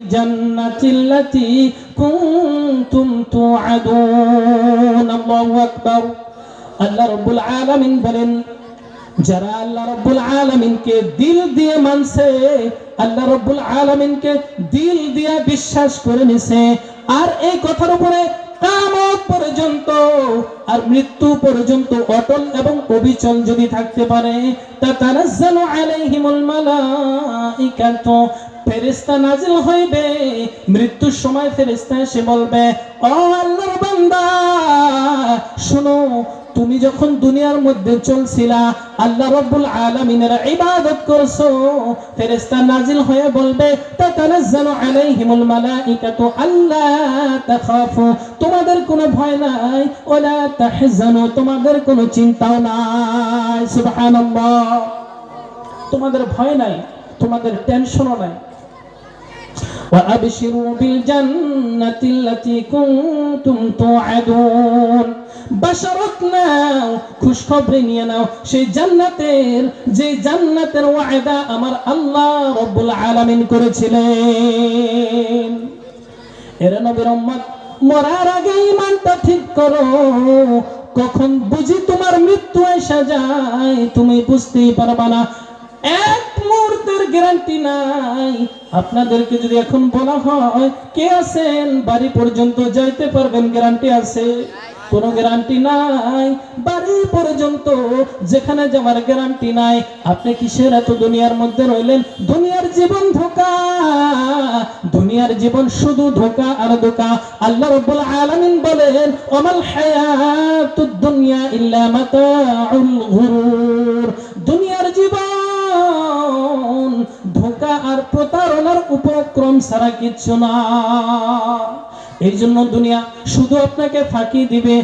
জান্নাতিল্লাতী কুনতুম তুআদুন। আল্লাহু আকবার। আল্লাহ রাব্বুল আলামিন বলেন, যারা আল্লাহ রাব্বুল আলামিনকে দিল দিয়ে মানছে, আল্লাহ রাব্বুল আলামিনকে দিল দিয়ে বিশ্বাস করে নিছে, আর এই কথার উপরে কিয়ামত পর্যন্ত আর মৃত্যু পর্যন্ত অটল এবং অবিচল যদি থাকতে পারে, তাতানাজ্জালু আলাইহিমুল মালাইকাতু, ফেরেশতা নাজিল হইবে। মৃত্যুর সময় ফেরেশতা এসে বলবে, ও আল্লাহর বান্দা শুনো, তুমি যখন দুনিয়ার মধ্যে চলছিলা, আল্লাহ রাব্বুল আলামিনের ইবাদত করছো, ফেরেশতা নাজিল হয়ে বলবে, তাতানাজ্জালু আলাইহিমুল মালাইকাতু আল্লা তাখাফু, তোমাদের কোনো ভয় নাই, ওয়ালা তাহজানু, তোমাদের কোনো চিন্তাও নাই। সুবহানাল্লাহ। তোমাদের ভয় নাই, তোমাদের টেনশনও নাই। وأبشروا بالجنة التي كنتم توعدون। বাশারাত নাও, খুশখবরি নিয়ে নাও সেই জান্নাতের, যে জান্নাতের ওয়াদা আমার আল্লাহ রাব্বুল আলামিন করেছিলেন। এরা নবীর উম্মত, মরার আগে ঈমানটা ঠিক করো। কখন বুঝি তোমার মৃত্যু এসে যায় তুমি বুঝতেই পারবা না। এক মুহূর্তের গ্যারান্টি নাই। আপনাদেরকে যদি এখন বলা হয় কে আছেন বাড়ি পর্যন্ত যাইতে পারবেন, গ্যারান্টি আছে? কোনো গ্যারান্টি নাই। বাড়ি পর্যন্ত যেখানে যাওয়ার গ্যারান্টি নাই। আপনি কিসের এত দুনিয়ার মধ্যে রইলেন? দুনিয়ার জীবন ধোঁকা, দুনিয়ার জীবন শুধু ধোঁকা আর ধোঁকা। আল্লাহ রাব্বুল আলামিন বলেন, ওমাল হায়াতুদ দুনিয়া ইল্লা মাতাউল গুরুর। দুনিয়ার জীবন ধোঁকা আর প্রতারণার উপক্রম ছাড়া কিচ্ছু না। এই জন্য দুনিয়া শুধু আপনাকে ফাঁকি দিবে।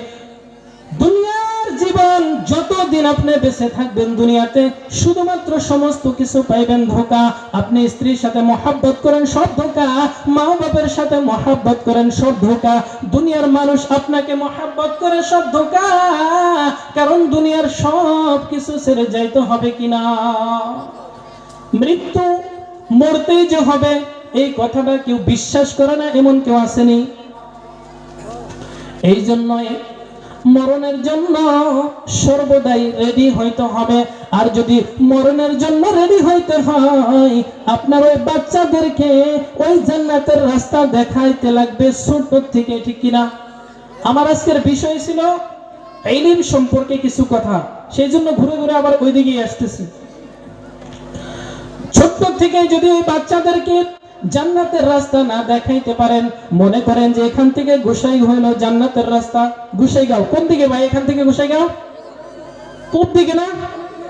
দুনিয়ার জীবন যতদিন আপনি বেঁচে থাকবেন দুনিয়াতে, শুধুমাত্র সমস্ত কিছু পাইবেন ধোঁকা। আপনি স্ত্রীর সাথে মহব্বত করেন, সব ধোঁকা। মা বাবার সাথে মহব্বত করেন, সব ধোঁকা। দুনিয়ার মানুষ আপনাকে মহব্বত করে, সব ধোঁকা। কারণ দুনিয়ার সব কিছু ছেড়ে যাইতে হবে কিনা। মৃত্যু মরতেই যে হবে এই কথাটা কেউ বিশ্বাস করে না, এমন কেউ আসেনি। এই জন্যই মরণের জন্য সর্বদাই রেডি হইতে হবে। আর যদি মরণের জন্য রেডি হইতে হয়, আপনার ওই বাচ্চাদেরকে ওই জান্নাতের রাস্তা দেখাইতে লাগবে ছোট থেকে, ঠিক কিনা? আমার আজকের বিষয় ছিল ইলম সম্পর্কে কিছু কথা, সেই জন্য ঘুরে ঘুরে আবার ওই দিকেই আসতেছি। ছোট থেকে যদি ওই বাচ্চাদেরকে জান্নাতের রাস্তা না দেখাইতে পারেন, মনে করেন যে এখান থেকে গোসাইগাঁও হলো জান্নাতের রাস্তা। গোসাইগাঁও কোন দিকে ভাই? এখান থেকে গোসাইগাঁও কোন দিকে না?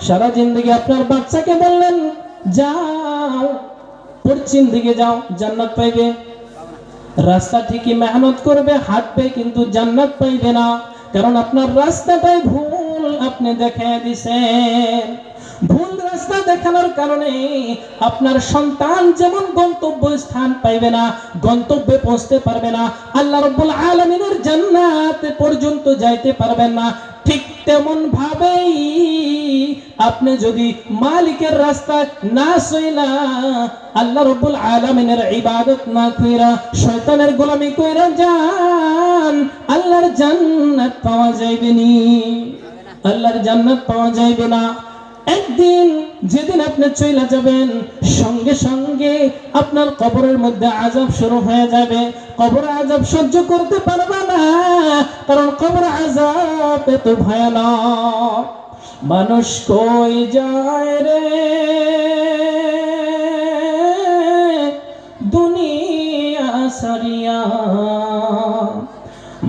সারা জিন্দেগি আপনার বাচ্চাকে বললেন যাও পশ্চিম দিকে যাও, জান্নাত পাইবে। রাস্তা ঠিকই মেহনত করবে, হাঁটবে, কিন্তু জান্নাত পাইবে না। কারণ আপনার রাস্তাটাই ভুল, আপনি দেখায় দিছেন। ভুল রাস্তা দেখানোর কারণে আপনার সন্তান যেমন গন্তব্য স্থান পাইবে না, গন্তব্যে পৌঁছতে পারবে না, আল্লাহ রাব্বুল আলামিনের জান্নাতে পর্যন্ত যাইতে পারবেন না। ঠিক তেমন ভাবেই আপনি যদি মালিকের রাস্তায় না চইলা, আল্লাহ রাব্বুল আলামিনের ইবাদত না কইরা, শয়তানের গোলামি কইরা যান, আল্লাহর জান্নাত পাওয়া যাইবে না। আল্লাহর জান্নাত পাওয়া যাইবে না। একদিন যেদিন আপনি চলে যাবেন, সঙ্গে সঙ্গে আপনার কবরের মধ্যে আযাব শুরু হয়ে যাবে। কবর আযাব সহ্য করতে পারবে না, কারণ কবর আযাব এত ভয়ানক। মানুষ কই যায় রে দুনিয়া সারিয়া,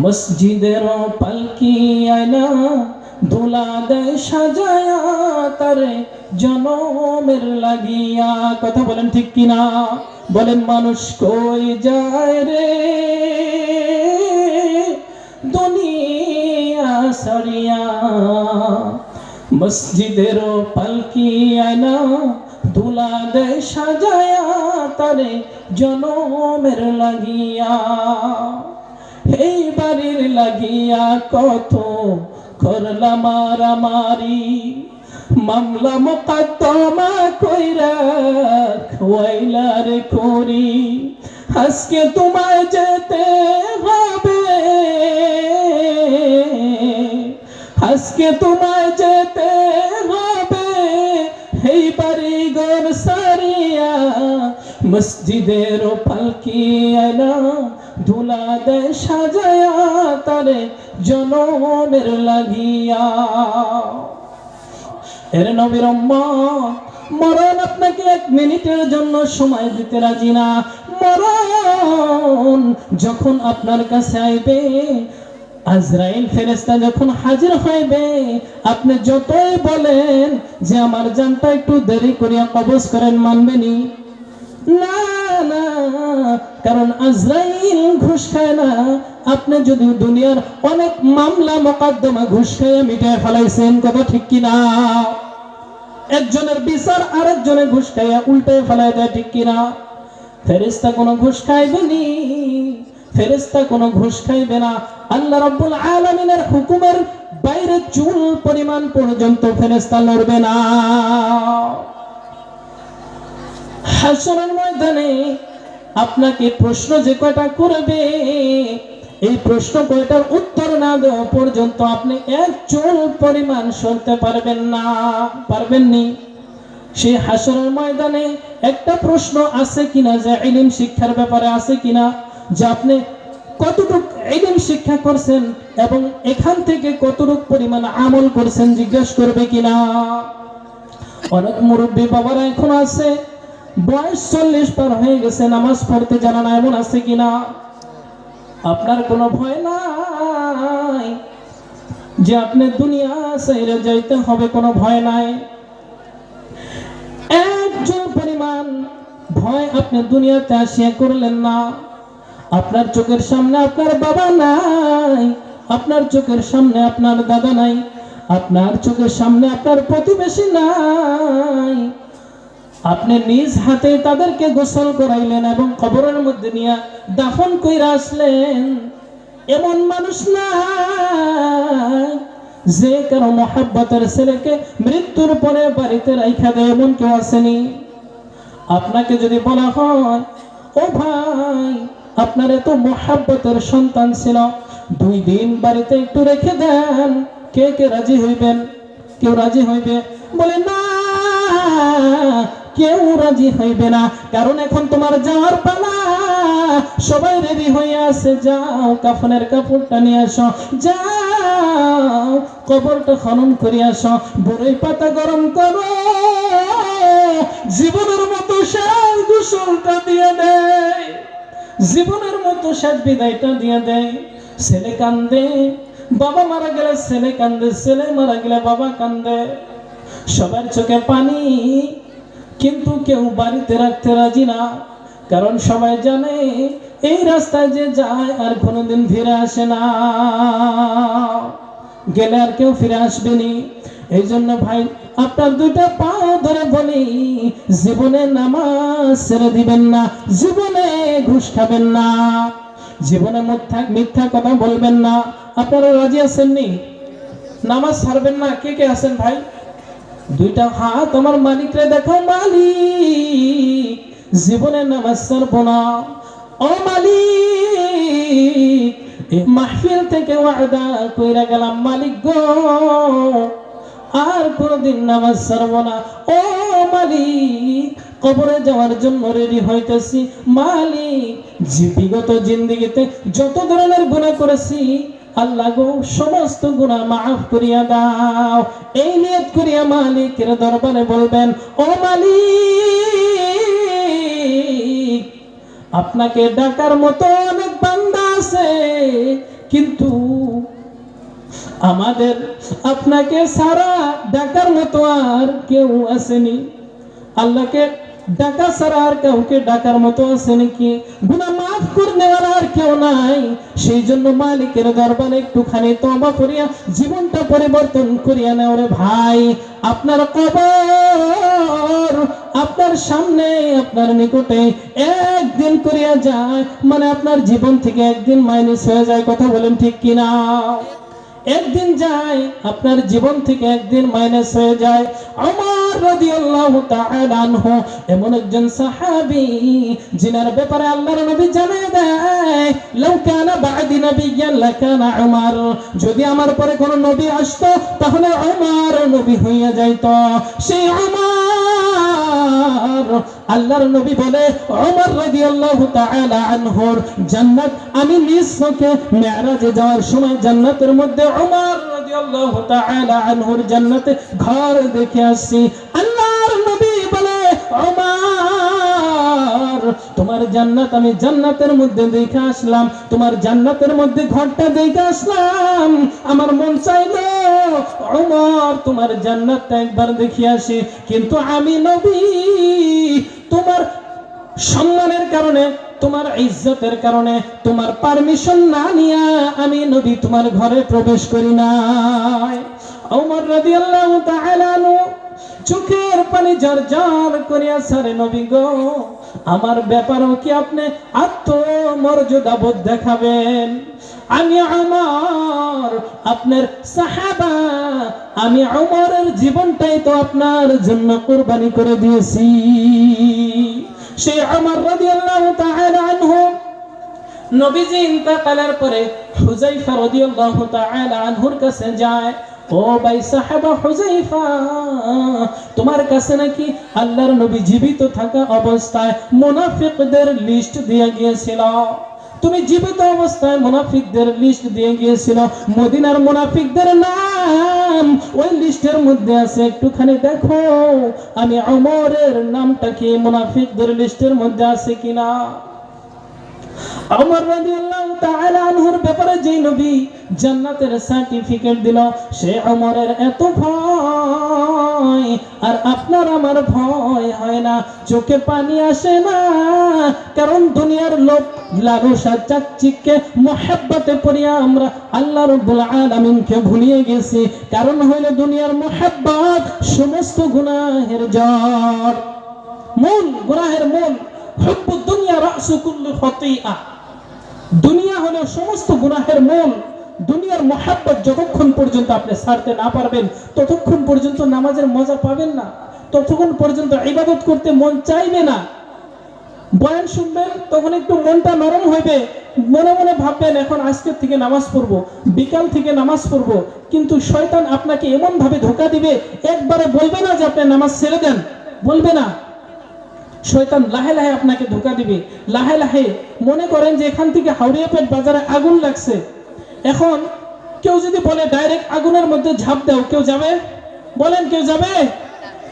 মসজিদের পালকি আয়না ধুলা দেয় সাজায়া, তারে জনমের লাগিয়া। কথা বলেন ঠিক কিনা? বলেন মানুষ কই যায় রে দুনিয়া সারিয়া, মসজিদের পালকি আয়না ধুলা দেয় সাজায়া, তারে জনমের লাগিয়া। এই বাড়ির লাগিয়া কত করলাম মারামারি, মামলা মোকদ্দমা কইরা খোয়াইলার করি, আজকে তোমায় যেতে হবে, আজকে তোমায় যেতে হবে, এই বাড়ি ঘর সারিয়া মসজিদের পালকি আনা ধুলা দেয় সাজায়া তারে জনমের লাগিয়া। এর নবীর উম্মত, মরণ আপনাকে 1 মিনিটের জন্য সময় দিতে রাজি না। মরণ যখন আপনার কাছে আইবে, আজরাইল ফেরেশতা যখন হাজির হইবে, আপনি যতই বলেন যে আমার জানটা একটু দেরি করিয়া কবজ করেন, মানবেনি না? না, কারণ আজরাইল ঘুষ খায় না। আপনি যদি দুনিয়ার অনেক মামলা মোকদ্দমা ঘুষ খেয়ে মিটায় ফেলাইছেন, কথা ঠিক কিনা? একজনের বিচার আরেকজনে ঘুষ খাইয়া উল্টে ফেলাই দেয়, ঠিক কিনা? ফেরেশতা কোনো ঘুষ খাইবেনি, ফেরেশতা কোনো ঘুষ খাইবে না। আল্লাহ রাব্বুল আলামিনের হুকুমের বাইরে চুল পরিমাণ পর্যন্ত ফেরেশতা লড়বে না। হাসরের ময়দানে আপনাকে প্রশ্ন যে কয়টা করবে, এই প্রশ্ন কয়টার উত্তর না দেওয়া পর্যন্ত আপনি 1 চুল পরিমাণ সরতে পারবেন না, পারবেননি। সেই হাসরের ময়দানে একটা প্রশ্ন আছে কিনা, যে ইলম শিক্ষার ব্যাপারে আছে কিনা, যে আপনি কতটুকু ইলম শিক্ষা করছেন এবং এখান থেকে কতটুকু পরিমাণ আমল করছেন জিজ্ঞাসা করবে কিনা। অনেক মুরব্বী বাবারা এখন আছে, বয়স 40 পার হয়ে গেছে, নামাজ পড়তে জানা না, এমন আছে কিনা? আপনার কোনো ভয় নাই যে আপনি দুনিয়া ছেড়ে যাইতে হবে, কোনো ভয় নাই। 1 চুল পরিমাণ ভয় আপনি দুনিয়াতে আসিয়া করলেন না। আপনার চোখের সামনে আপনার বাবা নাই, আপনার চোখের সামনে আপনার দাদা নাই, আপনার চোখের সামনে আপনার প্রতিবেশী নাই। আপনি নিজ হাতে তাদেরকে গোসল করাইলেন এবং কবরের মধ্যে নিয়ে দাফন কইরা আসলেন। এমন মানুষ নাই যে কারো মহাব্বতের ছেলেকে মৃত্যুর পরে বাড়িতে রাইখা দেয়, এমন কেউ আসেনি। আপনাকে যদি বলা হয়, ও ভাই, আপনার এত মহাব্বতের সন্তান ছিল, 2 দিন বাড়িতে একটু রেখে দেন, কে কে রাজি হইবেন? কেউ রাজি হইবে? বলে না, কেউ রাজি হইবে না, কারণ এখন তোমার যাওয়ার পালা। সবাই রেডি হয়ে আছে, যাও কাফনের কাপড়টা নিয়ে আসো, যাও কবরটা খনন করে আসো, বড়ই পাতা গরম করো, জীবনের মতো শেষ গোসলটা দিয়ে দেয়, জীবনের মতো শেষ বিদায়টা দিয়ে দেয়। ছেলে কান্দে, বাবা মারা গেলে ছেলে কান্দে, ছেলে মারা গেলে বাবা কান্দে, সবার চোখে পানি, কিন্তু কেউ বাড়িতে রাখতে রাজি না। কারণ সবাই জানে এই রাস্তায় যে যায় আর কোনোদিন ফিরে আসে না, গেলে আর কেউ ফিরে আসবেনি। এই জন্য ভাই, আপনার 2টা পা ধরে বলি, জীবনে নামাজ ছেড়ে দিবেন না, জীবনে ঘুষ খাবেন না, জীবনে মিথ্যা কথা বলবেন না। আপনারা রাজি আছেননি? নামাজ ছাড়বেন না? কে কে আছেন ভাই? 2টা হাত আমার মালিকরে দেখো, মালিক জীবনে নামাজ ছাড়বো না। ও মালিক, এই মাহফিল থেকে ওয়াদা কইরা গেলাম, মালিক গো, আর কোনদিন নামাজ ছাড়বো না। ও মালিক, কবরে যাওয়ার জন্য রেডি হইতেছি। মালিক, বিগত জিন্দেগিতে যত ধরনের গুনাহ করেছি, আল্লাহ গো, সমস্ত গুনাহ মাফ করিয়া দাও। এই নিয়ত করিয়া মালিকের দরবারে বলবেন, ও মালিক, আপনাকে ডাকার মতো অনেক বান্দা আছে, কিন্তু আমাদের আপনাকে সারা ডাকার মতো আর কেউ আসেনি। আল্লাহকে ডাকা ছাড়া আর কাউকে ডাকার মতো আছে নাকি? গুনাহ মাফ করতে আর কেউ নাই। সেই জন্য মালিকের দরবারে একটুখানি তওবা করিয়া জীবনটা পরিবর্তন করিয়া নাও রে ভাই। আপনার কবর আপনার সামনে, আপনার নিকটে একদিন করিয়া যায়, মানে আপনার জীবন থেকে একদিন মাইনাস হয়ে যায়। কথা বলেন ঠিক কিনা? একদিন যায়, আপনার জীবন থেকে একদিন মাইনাস হয়ে যায়। ওমর রাদিয়াল্লাহু তাআলা আনহু এমন একজন সাহাবী যিনার ব্যাপারে আল্লাহর নবী জানিয়ে দেয়, লাউ কানা বা'দি নাবিয়্যান লাকানা উমর, যদি আমার পরে কোন নবী আসতো তাহলে ওমর নবী হইয়া যাইত। সেই ওমর, আল্লাহর নবী বলে ওমর রাদিয়াল্লাহু তাআলা আনহুর জান্নাত আমি নিজ চোখে মিরাজে যাওয়ার সময় জান্নাতের মধ্যে ওমর রাদিয়াল্লাহু তাআলা আনহুর জান্নাতে ঘর দেখে আসছি। আল্লাহর নবী বলে ওমর, তোমার জান্নাত আমি জান্নাতের মধ্যে দেখে আসলাম, তোমার জান্নাতের মধ্যে ঘরটা দেখে আসলাম, আমার মন চাইলো ওমর তোমার জান্নাতটা একবার দেখে আসি, কিন্তু আমি নবী তোমার সম্মানের কারণে, তোমার ইজ্জতের কারণে, তোমার পারমিশন না নিয়ে আমি নবী তোমার ঘরে প্রবেশ করি নাই। ওমর রাদিয়াল্লাহু তাআলা আনহু চোখের পানি ঝরঝর করিয়া সারে, নবী গো, আমার ব্যাপারেও কি আপনি আত্মমর্যাদা বোধ দেখাবেন? আমি ওমর আপনার সাহাবা, আমি ওমরের জীবনটাই তো আপনার জন্য কুরবানি করে দিয়েছি। সেই ওমর রাদিয়াল্লাহু তাআলা আনহু নবীজি ইন্তেকালের পরে হুযায়ফা রাদিয়াল্লাহু তাআলা আনহুর কাছে যায়, ও ভাই সাহাবা হুযায়ফা, তোমার কাছে নাকি আল্লাহর নবী জীবিত থাকা অবস্থায় মুনাফিকদের লিস্ট দিয়ে গিয়েছিল, তুমি জীবিত অবস্থায় মুনাফিকদের লিস্ট দিয়ে গিয়েছিল, মদিনার মুনাফিকদের নাম ওই লিস্টের মধ্যে আছে, একটুখানি দেখো আমি ওমরের নামটা কি মুনাফিকদের লিস্টের মধ্যে আছে কিনা। ওমর রাদিয়াল্লাহু তাআলা আনহুর ব্যাপারে যেই নবী জান্নাতের সার্টিফিকেট দিল, সে ওমরের এত ভয় আর আপনার আমার ভয় হয় না, চোখে পানি আসে না, কারণ দুনিয়ার লোভ লালসা চাকচিক্যে মুহাব্বতে পড়িয়া আমরা আল্লাহ রাব্বুল আলামিনকে ভুলিয়ে গেছি। কারণ হইল দুনিয়ার মুহাব্বত সমস্ত গুনাহের জড়, মূল গুনাহের মূল। হুব্বুদ দুনিয়া রাসু কুল্লি খাতিআ, দুনিয়া হলো সমস্ত গুনাহের মূল। দুনিয়ার মুহাব্বত যতক্ষণ পর্যন্ত আপনি ছাড়তে না পারবেন ততক্ষণ পর্যন্ত নামাজের মজা পাবেন না, ততক্ষণ পর্যন্ত ইবাদত করতে মন চাইবে না। বয়ান শুনবেন তখন একটু মনটা নরম হইবে, মনে মনে ভাববেন এখন আজকের থেকে নামাজ পড়বো, বিকাল থেকে নামাজ পড়বো, কিন্তু শয়তান আপনাকে এমন ভাবে ধোঁকা দিবে, একবারে বলবে না যে আপনি নামাজ ছেড়ে দেন, বলবে না। শয়তান লাহে লাহে আপনাকে ধোঁকা দিবে, লাহে লাহে। মনে করেন যে এখান থেকে হাওড়িয়াপেট বাজারে আগুন লাগছে, এখন কেউ যদি বলে ডাইরেক্ট আগুনের মধ্যে ঝাঁপ দাও, কেউ যাবে? বলেন কেউ যাবে?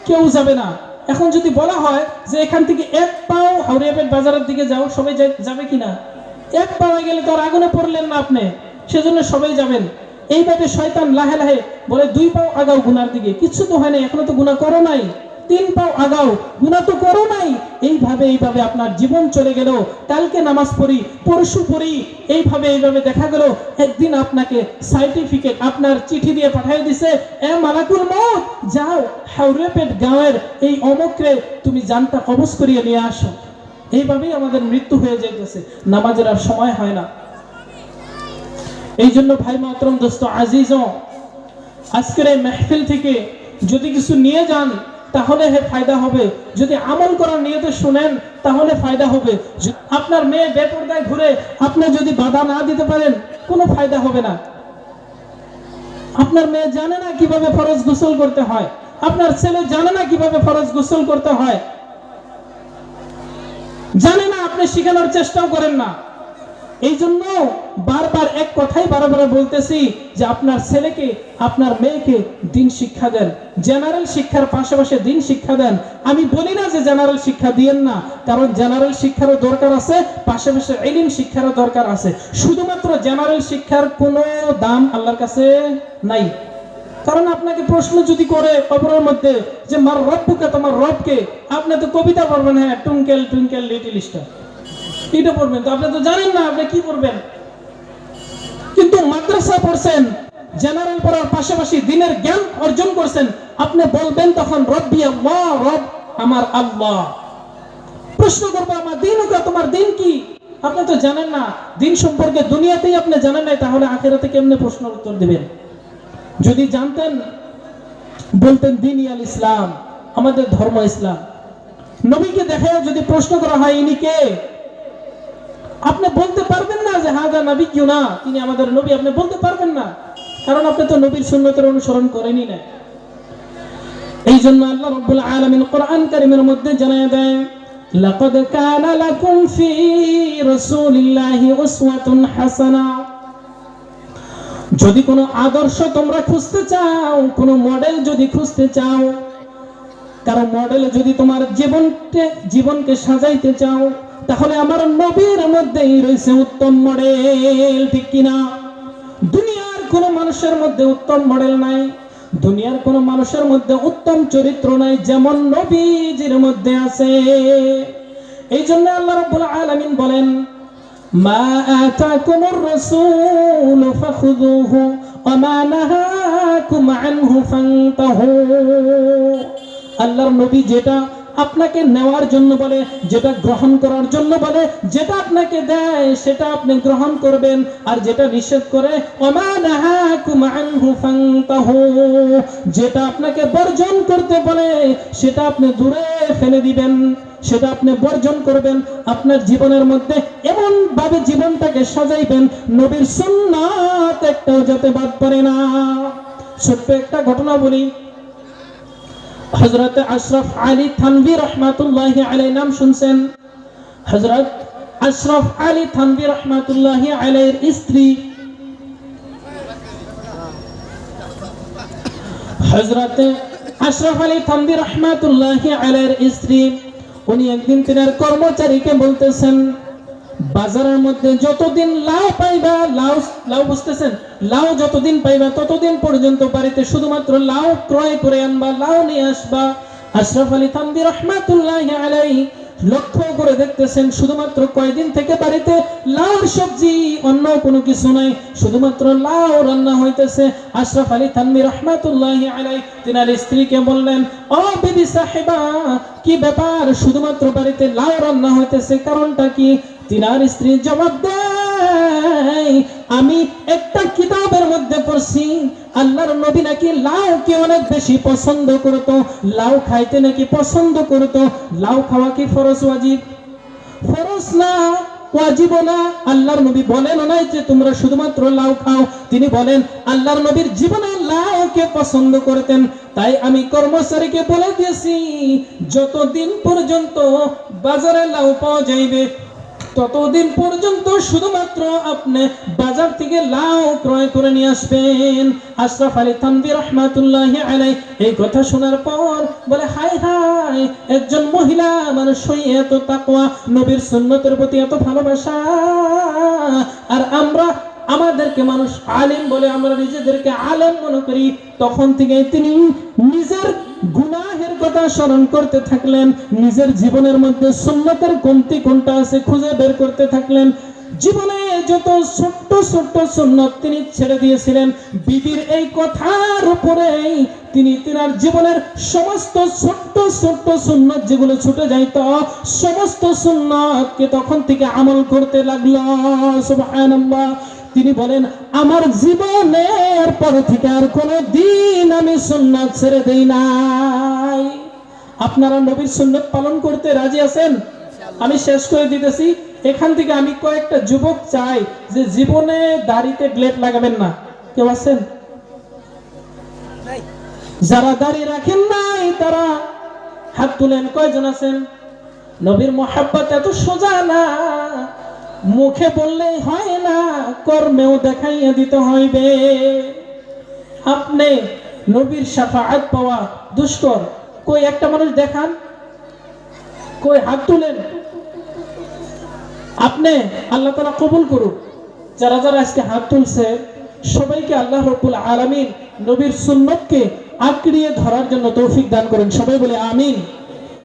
কেউ যাবে না। এখন যদি বলা হয় যে এখান থেকে এক পাও হাওড়িয়াপেট বাজারের দিকে যাও, সবাই যাবে কিনা? এক পাও গেলে তো আর আগুনে পড়লেন না আপনি, সেজন্য সবাই যাবেন। এইভাবে শয়তান লাহে লাহে বলে 2 পাও আগাও গুনার দিকে, কিছু তো হয় না, এখনো তো গুনাহ করো নাই, 3 পাও আগাও, গুনাহ তো করো নাই। এইভাবে আপনার জীবন চলে গেল। কালকে নামাজ পড়ি, পরশু পড়ি, এইভাবে দেখা গেল একদিন আপনাকে সার্টিফিকেট আপনার চিঠি দিয়ে পাঠিয়ে দিছে, এ মালাকুল মউত, যাও হাওড়িয়াপেট গাঁয়ের এই অমুকরে তুমি জানটা কবজ করিয়ে নিয়ে আসো। এইভাবেই আমাদের মৃত্যু হয়ে যাইতেছে, নামাজের আর সময় হয় না। এই জন্য ভাই মাতরম দোস্ত আজিজও, আজকের এই মাহফিল থেকে যদি কিছু নিয়ে যান তাহলে ফায়দা হবে, যদি আমল করার নিয়তে শুনেন তাহলে ফায়দা হবে। আপনার মেয়ে বেপরদায় ঘুরে আপনি যদি বাধা না দিতে পারেন কোনো ফায়দা হবে না। আপনার মেয়ে জানে না কিভাবে ফরজ গোসল করতে হয়, আপনার ছেলে জানে না কিভাবে ফরজ গোসল করতে হয়, জানে না, আপনি শেখানোর চেষ্টাও করেন না। এই জন্য বারবার এক কথাই বারবার বলতেছি যে আপনার ছেলেকে আপনার মেয়েকে দিন শিক্ষা দেন, জেনারেল শিক্ষার পাশাপাশি দিন শিক্ষা দেন। আমি বলি না যে জেনারেল শিক্ষা দিয়েন না, কারণ জেনারেল শিক্ষারও দরকার আছে, পাশাপাশি ইলম শিক্ষারও দরকার আছে। শুধুমাত্র জেনারেল শিক্ষার কোনো দাম আল্লাহর কাছে নাই। কারণ আপনাকে প্রশ্ন যদি করে কবরের মধ্যে যে মার রব্বুকে, তোমার রবকে, আপনি তো কবিতা পড়বেন, হ্যাঁ টুইঙ্কেল টুইঙ্কেল লিটল স্টার, এটা পড়বেন, তো আপনি তো জানেন না আপনি কি পড়বেন। কিন্তু মাদ্রাসা পড়ছেন, জেনারেল পড়ার পাশাপাশি দিনের জ্ঞান অর্জন করছেন, আপনি বলবেন তখন রব্বি আল্লাহ, রব আমার আল্লাহ। প্রশ্ন করবো আমার দিন, তোমার দিন কি? আপনি তো জানেন না দিন সম্পর্কে, দুনিয়াতেই আপনি জানেন না, তাহলে আখিরাতে কেমনে প্রশ্ন উত্তর দিবেন? যদি জানতেন বলতেন দিনই আল ইসলাম, আমাদের ধর্ম ইসলাম। নবীকে দেখে যদি প্রশ্ন করা হয় ইনি কে, আপনি বলতে পারবেন না যে হাজা নবী কিউ না, তিনি আমাদের নবী, আপনি বলতে পারবেন না, কারণ আপনি তো নবীর সুন্নতের অনুসরণ করেনই না। এই জন্য আল্লাহ রাব্বুল আলামিন কোরআন কারীমের মধ্যে জানায় দেন, লাকাদ কানা লাকুম ফি রাসূলিল্লাহি উসওয়াতুন হাসানা। যদি কোনো আদর্শ তোমরা খুঁজতে চাও, কোনো মডেল যদি খুঁজতে চাও, কারণ মডেল যদি তোমার জীবনকে সাজাইতে চাও, তাহলে আমার নবীর মধ্যেই রয়েছে উত্তম মডেল, ঠিক কিনা? দুনিয়ার কোন মানুষের মধ্যে উত্তম মডেল নাই, দুনিয়ার কোন মানুষের মধ্যে উত্তম চরিত্র নাই যেমন নবীজির মধ্যে আছে। এই জন্য আল্লাহ রাব্বুল আলামিন বলেন, মা আতাকুমুর রাসূল ফাখুযুহু ওয়া মা নাহাকুম আনহু ফান্তাহু। আল্লাহর নবী যেটা আপনাকে নেওয়ার জন্য বলে, যেটা গ্রহণ করার জন্য বলে, যেটা আপনাকে দেয় সেটা আপনি গ্রহণ করবেন, আর যেটা নিষেধ করে ওমা নাহাকুম আনহু ফান্তাহু, যেটা আপনাকে বর্জন করতে বলে সেটা আপনি দূরে ফেলে দিবেন, সেটা আপনি বর্জন করবেন। আপনার জীবনের মধ্যে এমন ভাবে জীবনটাকে সাজাইবেন নবীর সুন্নাত একটাও যাতে বাদ পড়ে না। ছোট্ট একটা ঘটনা বলি। হযরত আশরাফ আলী থানভী রহমাতুল্লাহি আলাইহি নাম শুনছেন? হযরত আশরাফ আলী থানভী রহমাতুল্লাহি আলাইহির স্ত্রী হযরত আশরাফ আলী থানভী রহমাতুল্লাহি আলাইহির স্ত্রী, উনি একদিন তিনার কর্মচারীকে বলতেছেন, বাজারের মধ্যে যতদিন লাউ পাইবা, লাউ বুঝতেছেন, লাউ যতদিন পাইবা ততদিন পর্যন্ত বাড়িতে শুধুমাত্র লাউ ক্রয় করে আনবা, লাউ নিয়ে আসবা। আশরাফ আলী থানভী রাহমাতুল্লাহি আলাইহি লক্ষ্য করে দেখতেছেন শুধুমাত্র কয়দিন থেকে বাড়িতে লাউর সবজি, অন্য কোনো কিছু নাই, শুধুমাত্র লাউ রান্না হইতেছে। আশরাফ আলী থানভী রাহমাতুল্লাহি আলাইহি তিনার স্ত্রীকে বললেন, ও বিবি সাহেবা, কি ব্যাপার, শুধুমাত্র বাড়িতে লাউ রান্না হইতেছে, কারণটা কি? তিনার স্ত্রী জবাব দেয়, আমি একটা কিতাবের মধ্যে পড়ছি আল্লাহর নবী নাকি লাউকে অনেক বেশি পছন্দ করত, লাউ খাইতে নাকি পছন্দ করত। লাউ খাওয়া কি ফরজ ওয়াজিব? ফরজ না, ওয়াজিব না। আল্লাহর নবী বলেন নাই যে তোমরা শুধুমাত্র লাউ খাও, তিনি বলেন আল্লাহর নবীর জীবনে লাউকে পছন্দ করতেন। তাই আমি কর্মচারীকে বলে দিয়েছি, যতদিন পর্যন্ত বাজারে লাউ পাওয়া যাইবে ততদিন পর্যন্ত শুধুমাত্র আপনি বাজার থেকে লাউ ক্রয় করে নিয়ে আসবেন। আশরাফ আলী থানভী রাহমাতুল্লাহি আলাইহি এই কথা শোনার পর বলে, হায় হায়, একজন মহিলা মানুষ হয়ে এত তাকওয়া, নবীর সুন্নতের প্রতি এত ভালোবাসা, আর আমরা আমাদেরকে মানুষ আলেম বলে, আমরা নিজেদেরকে আলেম মনে করি। তখন থেকে তিনি নিজের গুনাহের কথা স্মরণ করতে থাকলেন, নিজের জীবনের মধ্যে সুন্নতের কমতি কোনটা আছে খুঁজে বের করতে থাকলেন। জীবনে যত ছোট্ট ছোট্ট সুন্নত তিনি ছেড়ে দিয়েছিলেন, বিবির এই কথার উপরেই তিনি তিনার জীবনের সমস্ত ছোট্ট ছোট্ট সুন্নত যেগুলো ছুটে যাইত, সমস্ত সুন্নতকে তখন থেকে আমল করতে লাগলো। সুবহানাল্লাহ। তিনি বলেন, আমার জীবনের পর থেকে আর কোনো দিন আমি সুন্নাত ছেড়ে দেই নাই। আপনারা নবীর সুন্নাত পালন করতে রাজি আছেন? আমি শেষ করে দিতেছি। এখান থেকে আমি কয়েকটা যুবক চাই যে জীবনে দাড়িতে ব্লেড লাগাবেন না। কেউ আছেন? যারা দাড়ি রাখেন নাই তারা হাত তুলেন। কয়জন আছেন? নবীর মোহাব্বত এত সোজা না, মুখে বললেই হয় না, কর্মেও দেখাইয়া দিতে হইবে। আপনি নবীর শাফাআত পাওয়া দুষ্কর। কই একটা মানুষ দেখান, কই হাত তুলেন। আপনি আল্লাহ তাআলা কবুল করুন। যারা যারা আজকে হাত তুলছে সবাইকে আল্লাহ রাব্বুল আলামিন নবীর সুন্নতকে আঁকড়িয়ে ধরার জন্য তৌফিক দান করেন। সবাই বলে আমিন।